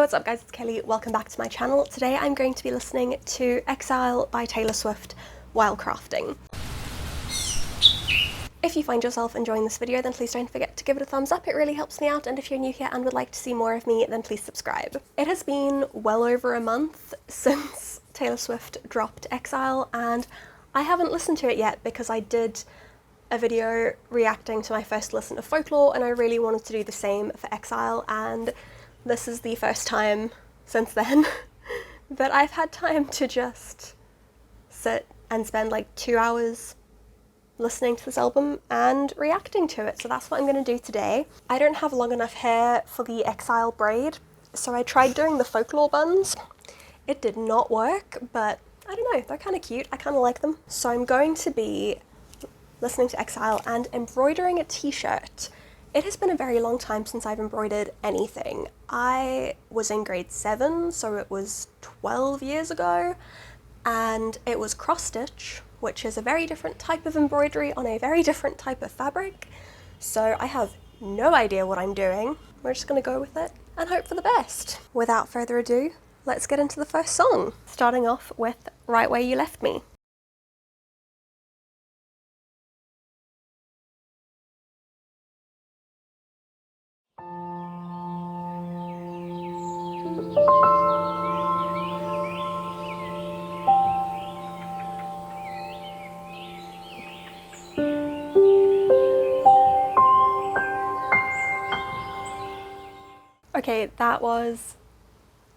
what's up guys, it's Kelly. Welcome back to my channel. Today I'm going to be listening to Exile by Taylor Swift while crafting. If you find yourself enjoying this video, then please don't forget to give it a thumbs up. It really helps me out, and if you're new here and would like to see more of me, then please subscribe. It has been well over a month since Taylor Swift dropped Exile, and I haven't listened to it yet because I did a video reacting to my first listen of Folklore, and I really wanted to do the same for Exile, and this is the first time since then that I've had time to just sit and spend like 2 hours listening to this album and reacting to it. So that's what I'm going to do today. I don't have long enough hair for the Exile braid, so I tried doing the Folklore buns. It did not work, but I don't know, they're kind of cute. I kind of like them. So I'm going to be listening to Exile and embroidering a t-shirt. It has been a very long time since I've embroidered anything. I was in grade 7, so it was 12 years ago, and it was cross stitch, which is a very different type of embroidery on a very different type of fabric. So I have no idea what I'm doing. We're just gonna go with it and hope for the best. Without further ado, let's get into the first song, starting off with Right Where You Left Me. Okay, that was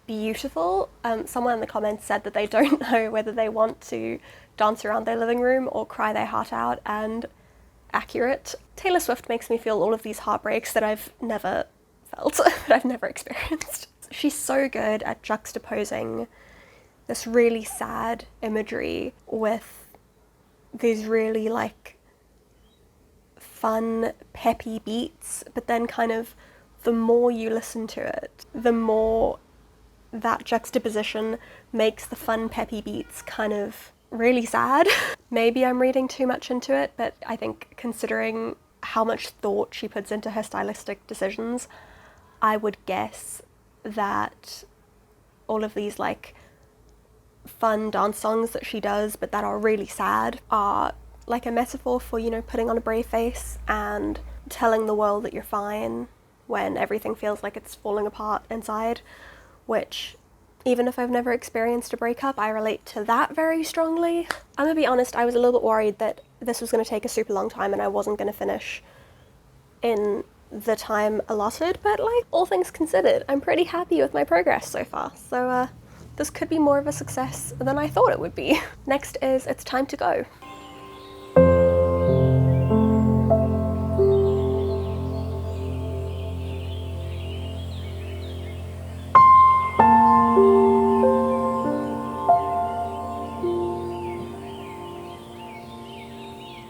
beautiful. Someone in the comments said that they don't know whether they want to dance around their living room or cry their heart out, and accurate. Taylor Swift makes me feel all of these heartbreaks that I've never felt, that I've never experienced. She's so good at juxtaposing this really sad imagery with these really like fun, peppy beats, but then kind of the more you listen to it, the more that juxtaposition makes the fun, peppy beats kind of really sad. Maybe I'm reading too much into it, but I think considering how much thought she puts into her stylistic decisions, I would guess that all of these like fun dance songs that she does, but that are really sad, are like a metaphor for, you know, putting on a brave face and telling the world that you're fine when everything feels like it's falling apart inside, which, even if I've never experienced a breakup, I relate to that very strongly. I'm gonna be honest, I was a little bit worried that this was gonna take a super long time and I wasn't gonna finish in the time allotted, but like, all things considered, I'm pretty happy with my progress so far. So this could be more of a success than I thought it would be. Next is It's Time to Go.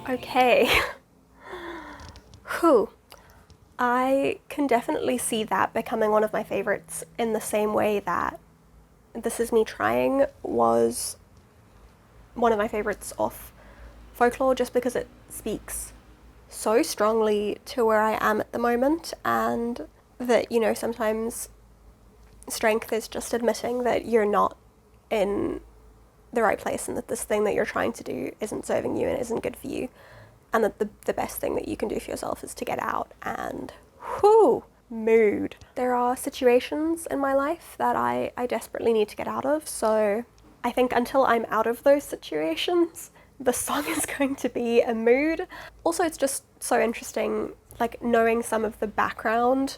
Okay. Whew. I can definitely see that becoming one of my favorites in the same way that This Is Me Trying was one of my favorites off Folklore, just because it speaks so strongly to where I am at the moment, and that, you know, sometimes strength is just admitting that you're not in the right place and that this thing that you're trying to do isn't serving you and isn't good for you, and that the best thing that you can do for yourself is to get out. And whoo, mood. There are situations in my life that I desperately need to get out of, so I think until I'm out of those situations, the song is going to be a mood. Also, it's just so interesting, like, knowing some of the background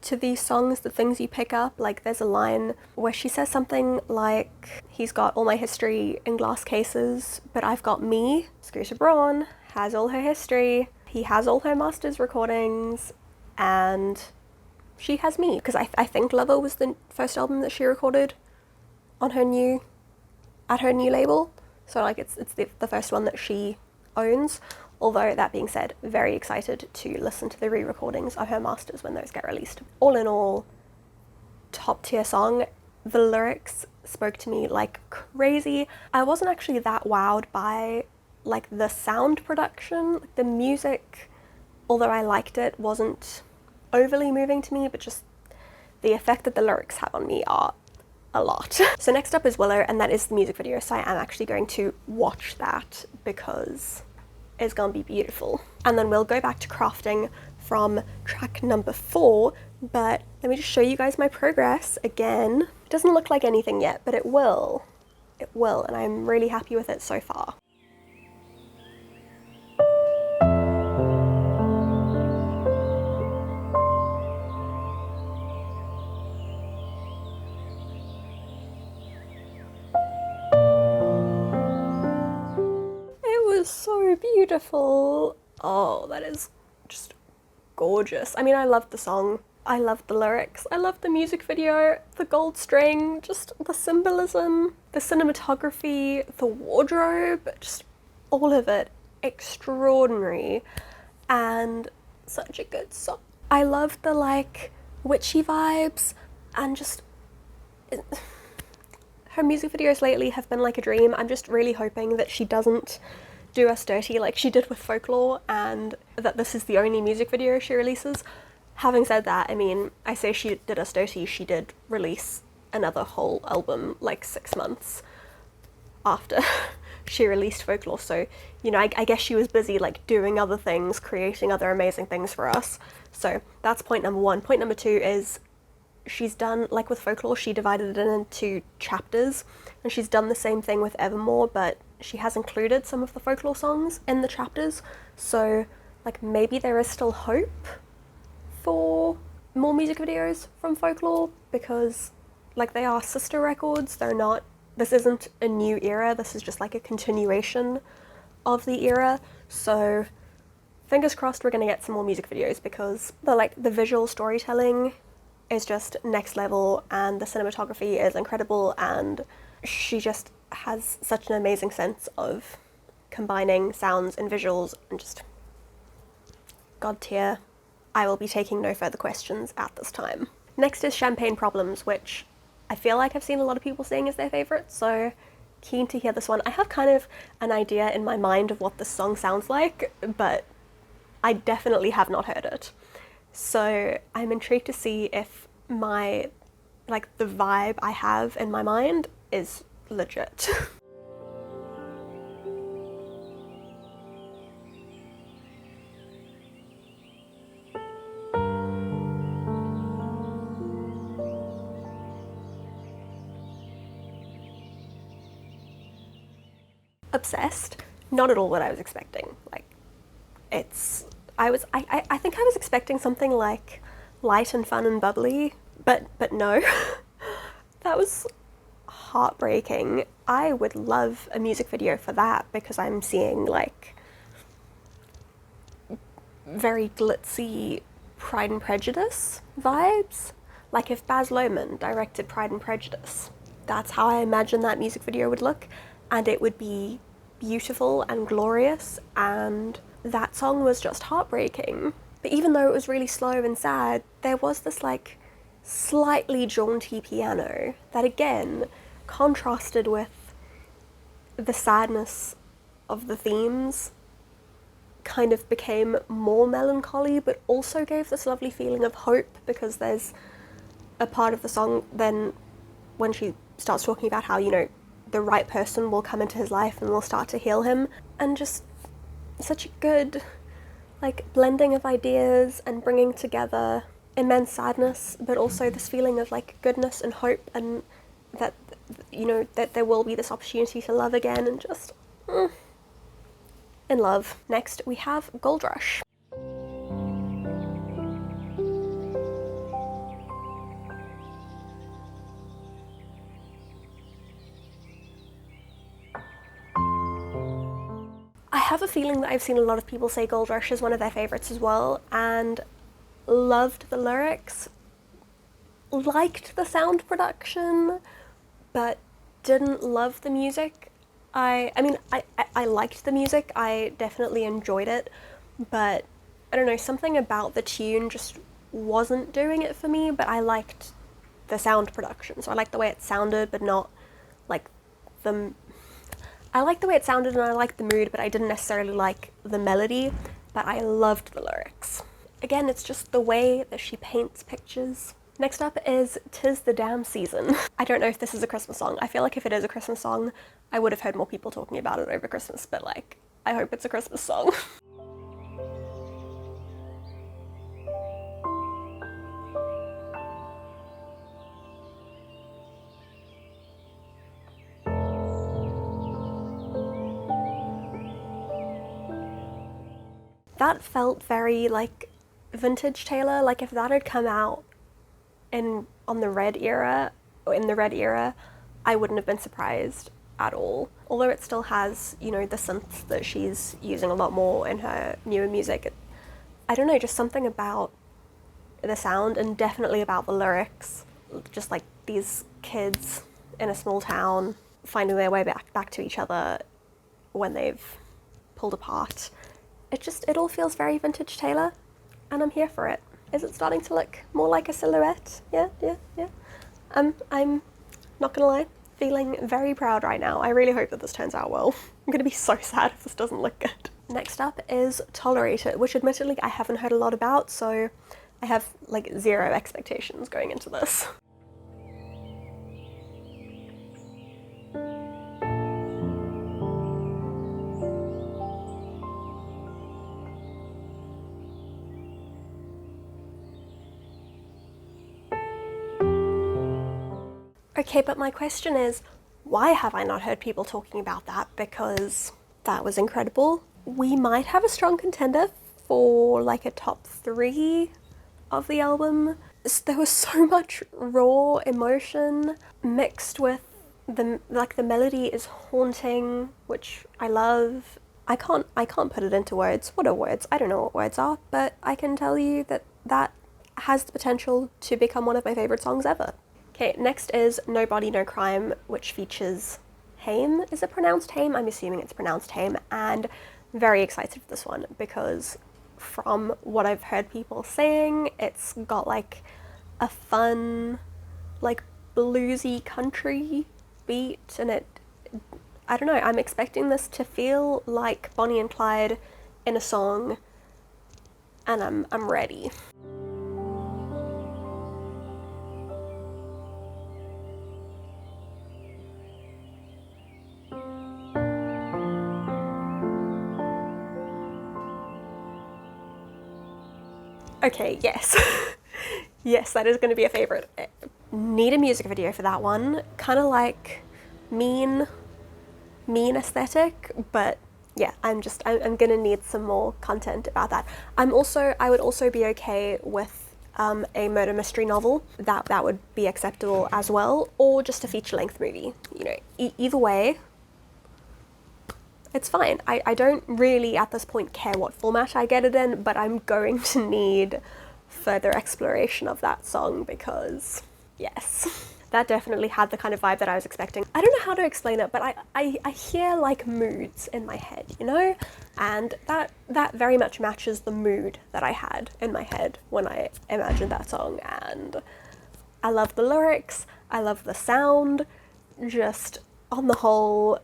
to these songs, the things you pick up. Like, there's a line where she says something like, he's got all my history in glass cases, but I've got me. Scooter Braun has all her history, he has all her master's recordings, and she has me. Because I think Lover was the first album that she recorded on her new, at her new label. So like it's the first one that she owns. Although, that being said, very excited to listen to the re-recordings of her masters when those get released. All in all, top tier song. The lyrics spoke to me like crazy. I wasn't actually that wowed by like the sound production. The music, although I liked it, wasn't overly moving to me, but just the effect that the lyrics have on me are a lot. So next up is Willow, and that is the music video, so I am actually going to watch that because it's gonna be beautiful. And then we'll go back to crafting from track number 4, but let me just show you guys my progress again. It doesn't look like anything yet, but it will. It will, and I'm really happy with it so far. It was so beautiful. Oh, that is just gorgeous. I mean, I loved the song. I loved the lyrics. I loved the music video, the gold string, just the symbolism, the cinematography, the wardrobe, just all of it extraordinary and such a good song. I loved the like witchy vibes and just her music videos lately have been like a dream. I'm just really hoping that she doesn't do us dirty like she did with Folklore and that this is the only music video she releases. Having said that, I mean, I say she did us dirty, she did release another whole album like 6 months after she released Folklore, so, you know, I guess she was busy like doing other things, creating other amazing things for us. So that's point number 1. Point number 2 is she's done, like with Folklore, she divided it into chapters, and she's done the same thing with Evermore, but she has included some of the Folklore songs in the chapters, so like maybe there is still hope for more music videos from Folklore, because like they are sister records, they're not, this isn't a new era, this is just like a continuation of the era, so fingers crossed we're gonna get some more music videos because the visual storytelling is just next level and the cinematography is incredible and she just has such an amazing sense of combining sounds and visuals and just god tier. I will be taking no further questions at this time. Next is Champagne Problems, which I feel like I've seen a lot of people saying is their favourite, so keen to hear this one. I have kind of an idea in my mind of what this song sounds like, but I definitely have not heard it. So I'm intrigued to see if my, like, the vibe I have in my mind is legit. Obsessed, not at all what I was expecting. Like, it's, I think I was expecting something like light and fun and bubbly, but no. That was heartbreaking. I would love a music video for that because I'm seeing like very glitzy Pride and Prejudice vibes. Like if Baz Luhrmann directed Pride and Prejudice, that's how I imagine that music video would look, and it would be beautiful and glorious, and that song was just heartbreaking. But even though it was really slow and sad, there was this like slightly jaunty piano that again contrasted with the sadness of the themes, kind of became more melancholy, but also gave this lovely feeling of hope, because there's a part of the song then when she starts talking about how, you know, the right person will come into his life and will start to heal him, and just such a good like blending of ideas and bringing together immense sadness but also this feeling of like goodness and hope, and that, you know, that there will be this opportunity to love again, and just in love. Next we have Gold Rush. I have a feeling that I've seen a lot of people say Gold Rush is one of their favourites as well, and loved the lyrics, liked the sound production, but didn't love the music. I mean, I liked the music, I definitely enjoyed it, but I don't know, something about the tune just wasn't doing it for me, but I liked the sound production. So I liked the way it sounded, but not like I liked the way it sounded and I liked the mood, but I didn't necessarily like the melody, but I loved the lyrics. Again, it's just the way that she paints pictures Next up is "'Tis the Damn Season." I don't know if this is a Christmas song. I feel like if it is a Christmas song, I would have heard more people talking about it over Christmas, but like, I hope it's a Christmas song. That felt very like vintage Taylor. Like if that had come out in the Red era, I wouldn't have been surprised at all. Although it still has, you know, the synths that she's using a lot more in her newer music. I don't know, just something about the sound and definitely about the lyrics. Just like these kids in a small town finding their way back to each other when they've pulled apart. It all feels very vintage Taylor, and I'm here for it. Is it starting to look more like a silhouette? Yeah. I'm not gonna lie, feeling very proud right now. I really hope that this turns out well. I'm gonna be so sad if this doesn't look good. Next up is "Tolerate It," which admittedly I haven't heard a lot about, so I have like zero expectations going into this. Okay, but my question is, why have I not heard people talking about that? Because that was incredible. We might have a strong contender for like a top 3 of the album. There was so much raw emotion mixed with the melody is haunting, which I love. I can't put it into words. What are words? I don't know what words are, but I can tell you that has the potential to become one of my favorite songs ever. Okay, next is "No Body, No Crime," which features Haim. Is it pronounced Haim? I'm assuming it's pronounced Haim, and very excited for this one because from what I've heard people saying, it's got like a fun, like bluesy country beat, and I don't know, I'm expecting this to feel like Bonnie and Clyde in a song, and I'm ready. Okay, yes. Yes, that is going to be a favourite. Need a music video for that one. Kind of like mean aesthetic, but yeah, I'm gonna need some more content about that. I would also be okay with a murder mystery novel. That would be acceptable as well, or just a feature-length movie. You know, either way, it's fine. I don't really at this point care what format I get it in, but I'm going to need further exploration of that song because, yes, that definitely had the kind of vibe that I was expecting. I don't know how to explain it, but I hear like moods in my head, you know? And that very much matches the mood that I had in my head when I imagined that song. And I love the lyrics, I love the sound, just on the whole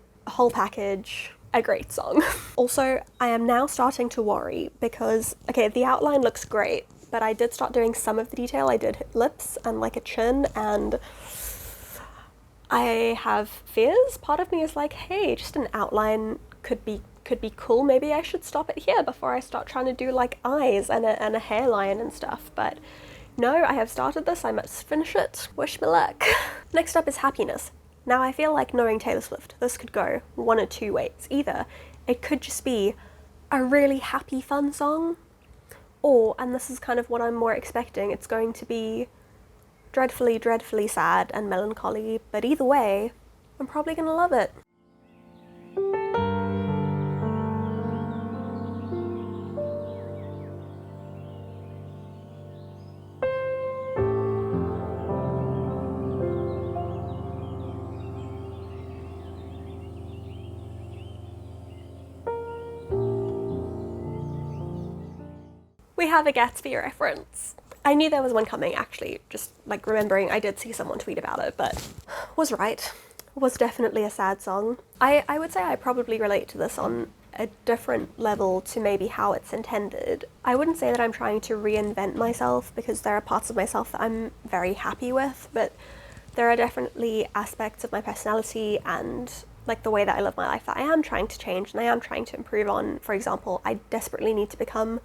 package, a great song. Also, I am now starting to worry because, okay, the outline looks great, but I did start doing some of the detail. I did lips and like a chin, and I have fears. Part of me is like, hey, just an outline could be cool. Maybe I should stop it here before I start trying to do like eyes and a hairline and stuff. But no, I have started this. I must finish it. Wish me luck. Next up is "Happiness." Now, I feel like knowing Taylor Swift, this could go one or two ways. Either it could just be a really happy, fun song, or, and this is kind of what I'm more expecting, it's going to be dreadfully, dreadfully sad and melancholy, but either way, I'm probably gonna love it. We have a Gatsby reference. I knew there was one coming, actually, just like remembering I did see someone tweet about it, but was right. Was definitely a sad song. I would say I probably relate to this on a different level to maybe how it's intended. I wouldn't say that I'm trying to reinvent myself, because there are parts of myself that I'm very happy with, but there are definitely aspects of my personality and like the way that I live my life that I am trying to change and I am trying to improve on. For example, I desperately need to become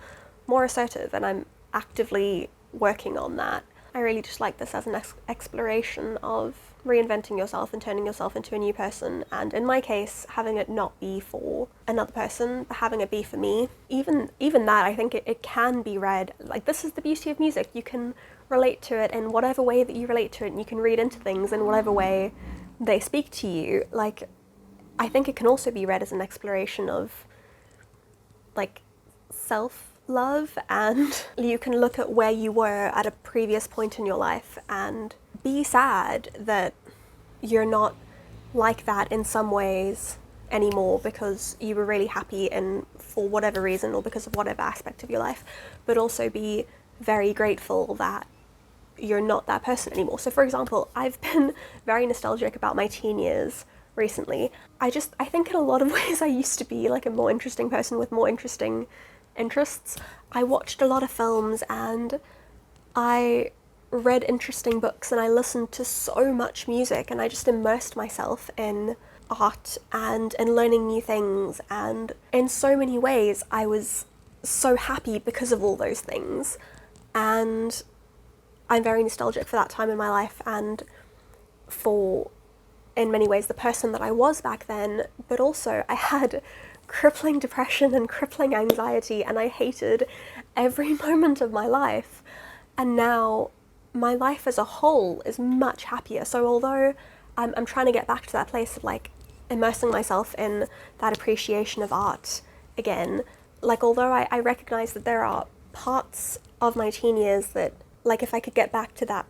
more assertive, and I'm actively working on that. I really just like this as an exploration of reinventing yourself and turning yourself into a new person, and in my case, having it not be for another person, but having it be for me. Even that, I think it can be read, like, this is the beauty of music. You can relate to it in whatever way that you relate to it, and you can read into things in whatever way they speak to you. Like, I think it can also be read as an exploration of, like, self-love, and you can look at where you were at a previous point in your life and be sad that you're not like that in some ways anymore because you were really happy and for whatever reason or because of whatever aspect of your life, but also be very grateful that you're not that person anymore. So for example, I've been very nostalgic about my teen years recently. I think in a lot of ways I used to be like a more interesting person with more interesting interests. I watched a lot of films and I read interesting books and I listened to so much music, and I just immersed myself in art and in learning new things, and in so many ways I was so happy because of all those things, and I'm very nostalgic for that time in my life and for, in many ways, the person that I was back then. But also I had crippling depression and crippling anxiety, and I hated every moment of my life. And now my life as a whole is much happier. So although I'm trying to get back to that place of like immersing myself in that appreciation of art again, like although I recognize that there are parts of my teen years that, like, if I could get back to that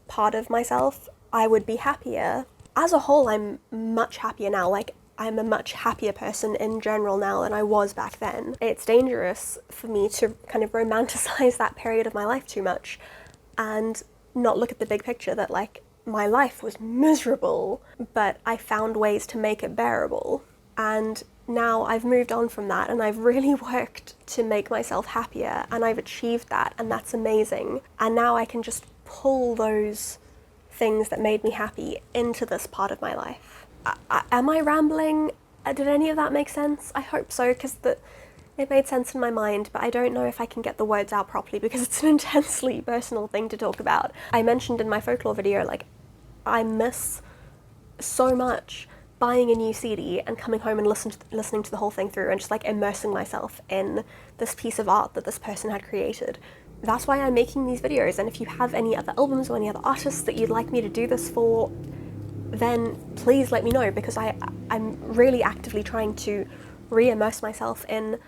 part of myself, I would be happier. As a whole, I'm much happier now. Like, I'm a much happier person in general now than I was back then. It's dangerous for me to kind of romanticize that period of my life too much and not look at the big picture that, like, my life was miserable, but I found ways to make it bearable. And now I've moved on from that and I've really worked to make myself happier, and I've achieved that, and that's amazing. And now I can just pull those things that made me happy into this part of my life. Am I rambling? Did any of that make sense? I hope so, because it made sense in my mind, but I don't know if I can get the words out properly because it's an intensely personal thing to talk about. I mentioned in my folklore video, like, I miss so much buying a new CD and coming home and listening to the whole thing through and just like immersing myself in this piece of art that this person had created. That's why I'm making these videos, and if you have any other albums or any other artists that you'd like me to do this for, then please let me know, because I'm really actively trying to re-immerse myself in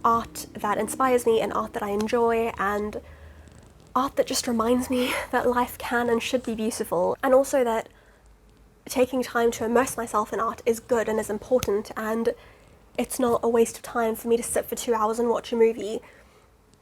art that inspires me and art that I enjoy and art that just reminds me that life can and should be beautiful, and also that taking time to immerse myself in art is good and is important, and it's not a waste of time for me to sit for 2 hours and watch a movie.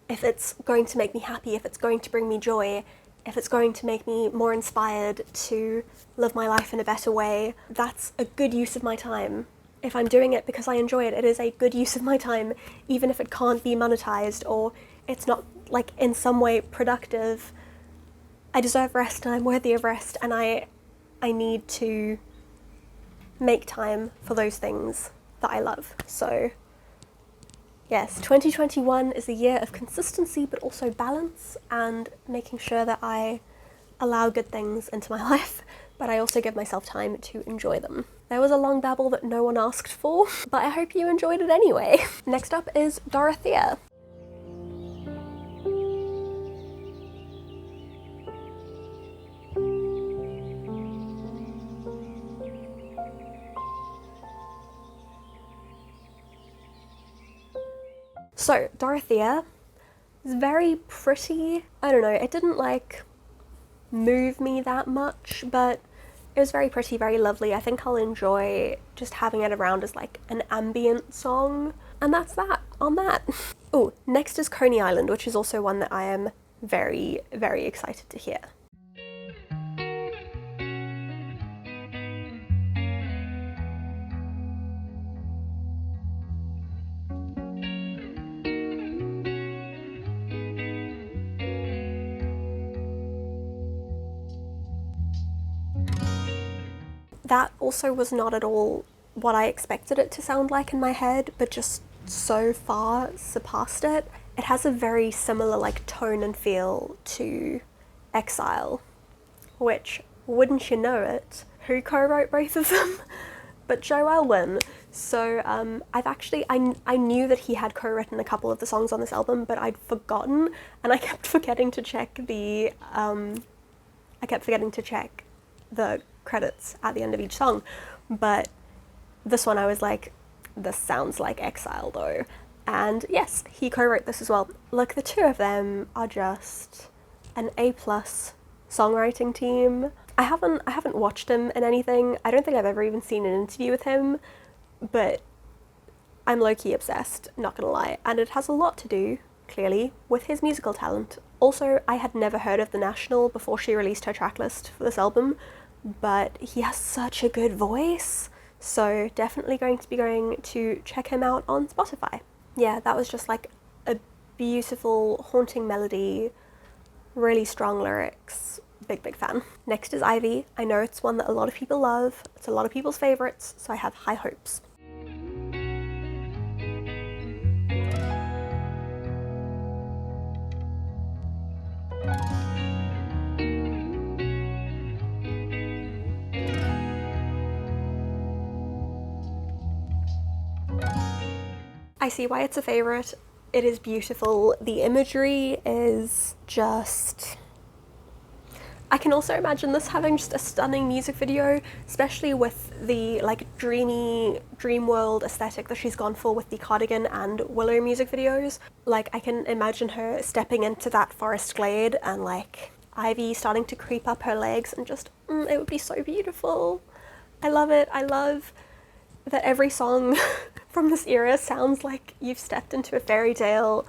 If it's going to make me happy, if it's going to bring me joy, if it's going to make me more inspired to live my life in a better way, that's a good use of my time. If I'm doing it because I enjoy it, it is a good use of my time, even if it can't be monetized or it's not, like, in some way productive. I deserve rest and I'm worthy of rest, and I need to make time for those things that I love. So yes, 2021 is a year of consistency but also balance and making sure that I allow good things into my life, but I also give myself time to enjoy them. There was a long babble that no one asked for, but I hope you enjoyed it anyway. Next up is Dorothea. So, Dorothea is very pretty. I don't know, it didn't, like, move me that much, but it was very pretty, very lovely. I think I'll enjoy just having it around as, like, an ambient song. And that's that on that. Oh, next is Coney Island, which is also one that I am very, very excited to hear. that also was not at all what I expected it to sound like in my head, but just so far surpassed it. It has a very similar like tone and feel to Exile, which, wouldn't you know it, who co-wrote both of them? But Joe Alwyn. So I knew that he had co-written a couple of the songs on this album, but I'd forgotten, and I kept forgetting to check the credits at the end of each song. But this one I was like, this sounds like Exile though. And yes, he co-wrote this as well. Look, the two of them are just an A+ songwriting team. I haven't watched him in anything. I don't think I've ever even seen an interview with him, but I'm low-key obsessed, not gonna lie. And it has a lot to do, clearly, with his musical talent. Also, I had never heard of The National before she released her tracklist for this album, but he has such a good voice, so definitely going to check him out on Spotify. Yeah, that was just like a beautiful, haunting melody, really strong lyrics. Big fan. Next is Ivy. I know it's one that a lot of people love. It's a lot of people's favorites, so I have high hopes. I see why it's a favorite. It is beautiful. The imagery is just... I can also imagine this having just a stunning music video, especially with the like dreamy, dream world aesthetic that she's gone for with the Cardigan and Willow music videos. Like, I can imagine her stepping into that forest glade and like ivy starting to creep up her legs, and just, it would be so beautiful. I love it. I love that every song from this era sounds like you've stepped into a fairy tale,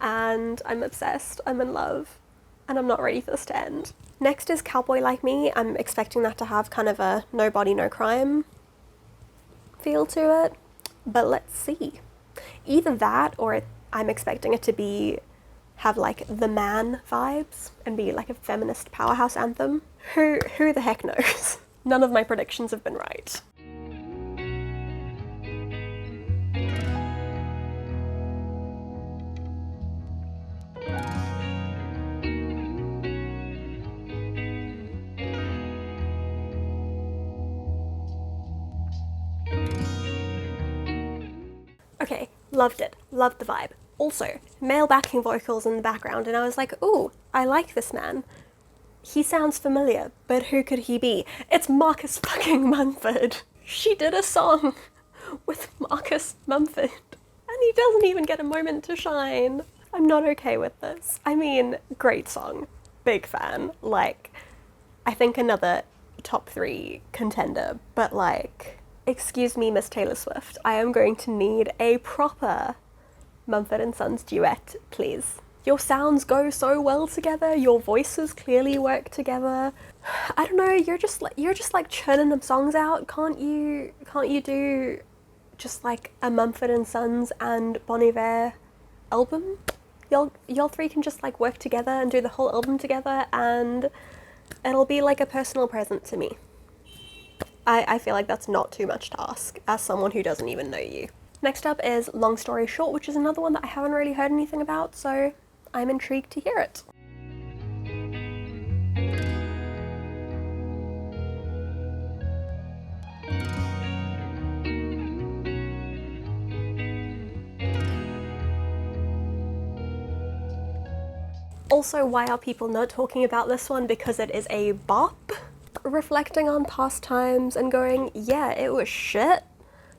and I'm obsessed. I'm in love, and I'm not ready for this to end. Next is Cowboy Like Me. I'm expecting that to have kind of a no body, no crime feel to it, but let's see. Either that, or I'm expecting it to have like the Man vibes and be like a feminist powerhouse anthem. Who the heck knows? None of my predictions have been right. Okay, loved it. Loved the vibe. Also, male backing vocals in the background, and I was like, ooh, I like this man. He sounds familiar, but who could he be? It's Marcus fucking Mumford. She did a song with Marcus Mumford, and he doesn't even get a moment to shine. I'm not okay with this. I mean, great song. Big fan. Like, I think another top 3 contender, but like... Excuse me, Miss Taylor Swift, I am going to need a proper Mumford & Sons duet, please. Your sounds go so well together, your voices clearly work together. I don't know, you're just like churning them songs out. Can't you do just like a Mumford & Sons and Bon Iver album? Y'all three can just like work together and do the whole album together, and it'll be like a personal present to me. I feel like that's not too much to ask, as someone who doesn't even know you. Next up is Long Story Short, which is another one that I haven't really heard anything about, so I'm intrigued to hear it. Also, why are people not talking about this one? Because it is a bop. Reflecting on past times and going, yeah, it was shit,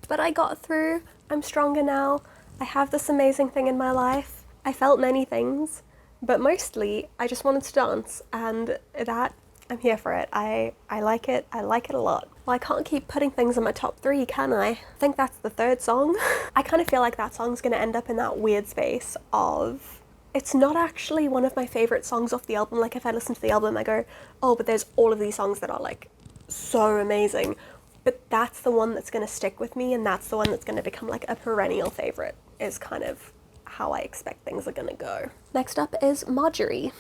but I got through. I'm stronger now. I have this amazing thing in my life. I felt many things, but mostly I just wanted to dance, and that, I'm here for it. I like it. I like it a lot. Well, I can't keep putting things in my top 3, can I? I think that's the 3rd song. I kind of feel like that song's gonna end up in that weird space of, it's not actually one of my favorite songs off the album. Like, if I listen to the album, I go, oh, but there's all of these songs that are like so amazing. But that's the one that's gonna stick with me, and that's the one that's gonna become like a perennial favorite, is kind of how I expect things are gonna go. Next up is Marjorie.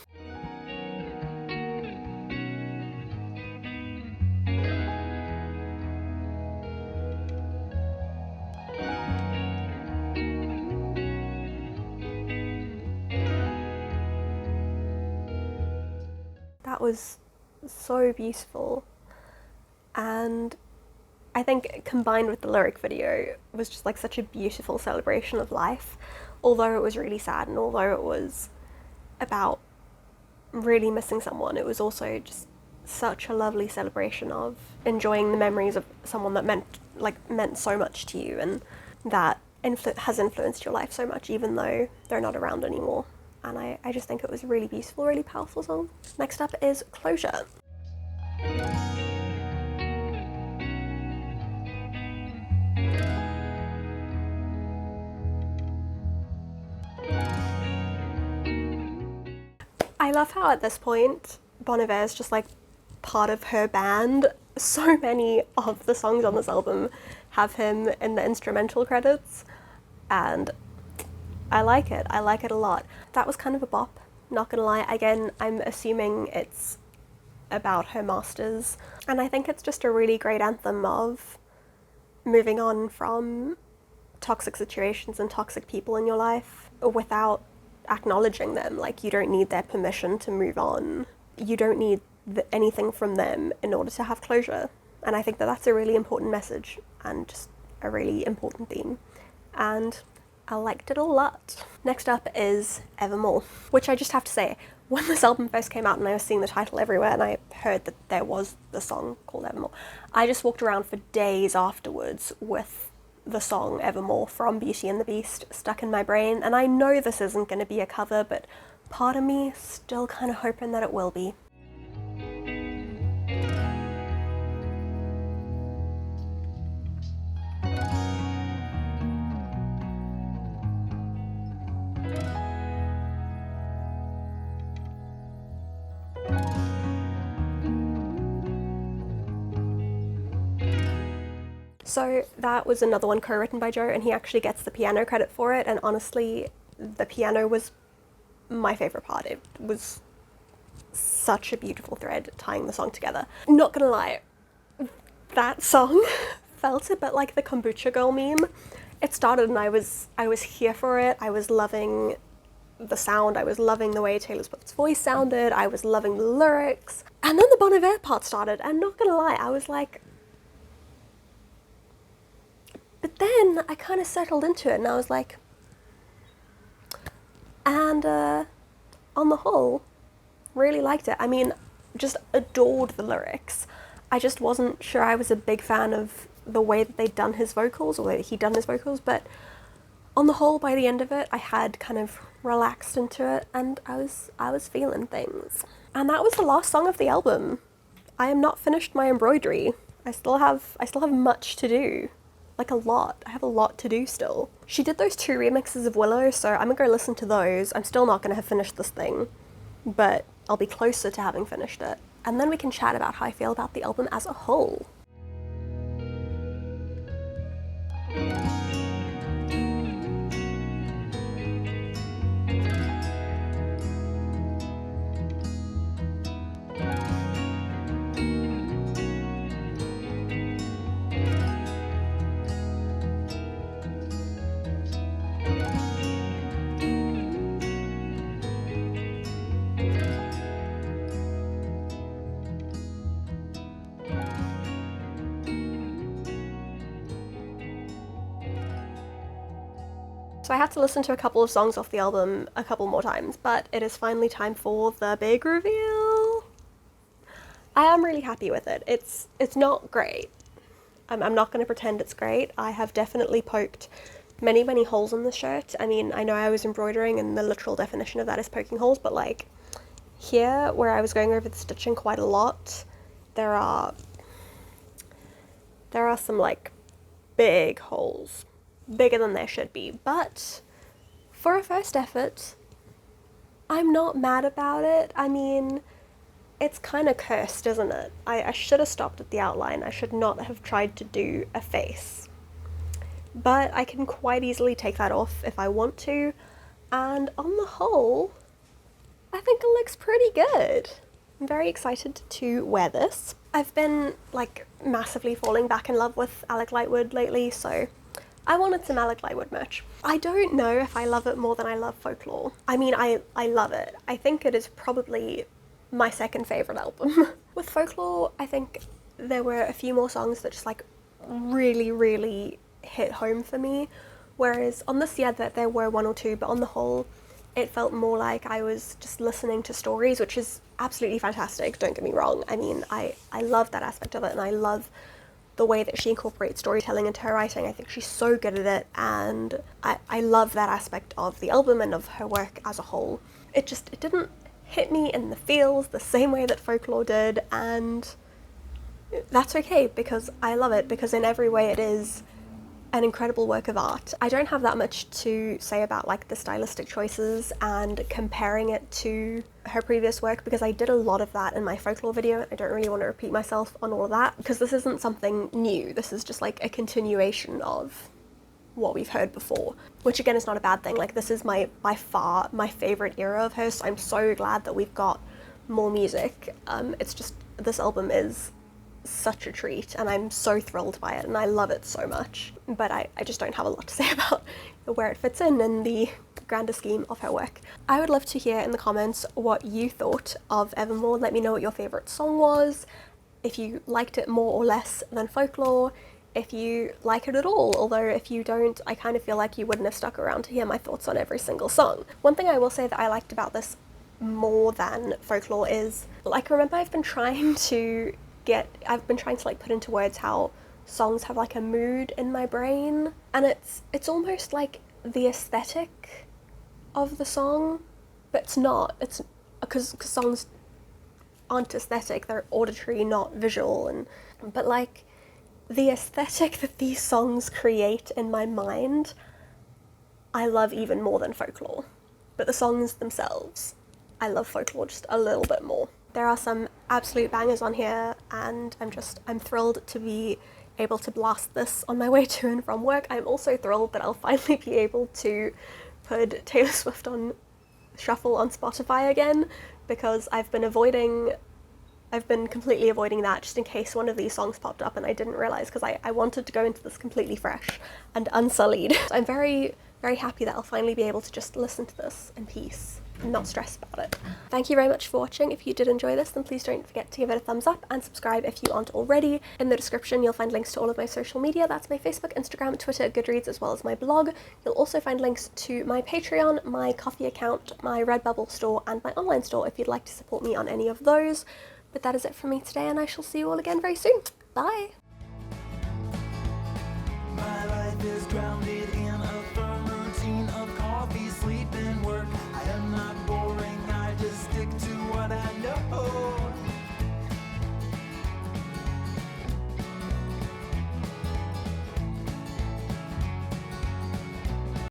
that was so beautiful. And I think combined with the lyric video, it was just like such a beautiful celebration of life. Although it was really sad, and although it was about really missing someone, it was also just such a lovely celebration of enjoying the memories of someone that meant so much to you, and that has influenced your life so much, even though they're not around anymore. And I just think it was a really beautiful, really powerful song. Next up is Closure. I love how at this point Bon Iver is just like part of her band. So many of the songs on this album have him in the instrumental credits, and I like it. I like it a lot. That was kind of a bop, not gonna lie. Again, I'm assuming it's about her masters, and I think it's just a really great anthem of moving on from toxic situations and toxic people in your life without acknowledging them. Like, you don't need their permission to move on. You don't need anything from them in order to have closure. And I think that that's a really important message and just a really important theme. And I liked it a lot. Next up is Evermore, which I just have to say, when this album first came out and I was seeing the title everywhere and I heard that there was the song called Evermore, I just walked around for days afterwards with the song Evermore from Beauty and the Beast stuck in my brain. And I know this isn't going to be a cover, but part of me still kind of hoping that it will be. So that was another one co-written by Joe, and he actually gets the piano credit for it, and honestly, the piano was my favourite part. It was such a beautiful thread tying the song together. Not gonna lie, that song felt a bit like the Kombucha Girl meme. It started and I was here for it. I was loving the sound, I was loving the way Taylor Swift's voice sounded, I was loving the lyrics, and then the Bon Iver part started, and not gonna lie, I was like... But then I kind of settled into it and I was like... And on the whole, really liked it. I mean, just adored the lyrics. I just wasn't sure I was a big fan of the way that they'd done his vocals, or the way he'd done his vocals, but on the whole, by the end of it, I had kind of relaxed into it, and I was feeling things. And that was the last song of the album. I am not finished my embroidery. I still have much to do. Like, a lot. I have a lot to do still. She did those 2 remixes of Willow, so I'm gonna go listen to those. I'm still not gonna have finished this thing, but I'll be closer to having finished it. And then we can chat about how I feel about the album as a whole. So I had to listen to a couple of songs off the album a couple more times, but it is finally time for the big reveal. I am really happy with it. It's not great. I'm not going to pretend it's great. I have definitely poked many, many holes in the shirt. I mean, I know I was embroidering and the literal definition of that is poking holes, but like here where I was going over the stitching quite a lot, there are some like big holes. Bigger than there should be, but for a first effort, I'm not mad about it. I mean, it's kind of cursed, isn't it? I should have stopped at the outline. I should not have tried to do a face. But I can quite easily take that off if I want to, and on the whole, I think it looks pretty good. I'm very excited to wear this. I've been, like, massively falling back in love with Alec Lightwood lately, so I wanted some Alec Lightwood merch. I don't know if I love it more than I love folklore. I mean, I love it. I think it is probably my second favourite album. With Folklore, I think there were a few more songs that just like really, really hit home for me. Whereas on this, yeah, that there were one or two, but on the whole, it felt more like I was just listening to stories, which is absolutely fantastic, don't get me wrong. I mean, I love that aspect of it, and I love the way that she incorporates storytelling into her writing. I think she's so good at it, and I love that aspect of the album and of her work as a whole. It didn't hit me in the feels the same way that Folklore did, and that's okay, because I love it, because in every way it is an incredible work of art. I don't have that much to say about like the stylistic choices and comparing it to her previous work, because I did a lot of that in my Folklore video. I don't really want to repeat myself on all of that, because this isn't something new. This is just like a continuation of what we've heard before, which again is not a bad thing. Like, this is by far my favorite era of hers, so I'm so glad that we've got more music. It's just, this album is such a treat, and I'm so thrilled by it, and I love it so much. But I just don't have a lot to say about where it fits in the grander scheme of her work. I would love to hear in the comments what you thought of Evermore. Let me know what your favourite song was, if you liked it more or less than Folklore, if you like it at all, although if you don't, I kind of feel like you wouldn't have stuck around to hear my thoughts on every single song. One thing I will say that I liked about this more than Folklore is, like, remember I've been trying to like put into words how songs have like a mood in my brain, and it's almost like the aesthetic of the song, but it's not. It's because songs aren't aesthetic, they're auditory, not visual, but like the aesthetic that these songs create in my mind, I love even more than Folklore. But the songs themselves, I love Folklore just a little bit more. There are some absolute bangers on here, and I'm thrilled to be able to blast this on my way to and from work. I'm also thrilled that I'll finally be able to put Taylor Swift on shuffle on Spotify again, because I've been completely avoiding that just in case one of these songs popped up and I didn't realise, because I wanted to go into this completely fresh and unsullied. So I'm very, very happy that I'll finally be able to just listen to this in peace and not stress about it. Thank you very much for watching. If you did enjoy this, then please don't forget to give it a thumbs up and subscribe if you aren't already. In the description you'll find links to all of my social media. That's my Facebook, Instagram, Twitter, Goodreads, as well as my blog. You'll also find links to my Patreon, my Ko-fi account, my Redbubble store, and my online store if you'd like to support me on any of those. But that is it from me today, and I shall see you all again very soon. Bye! My life is grounded.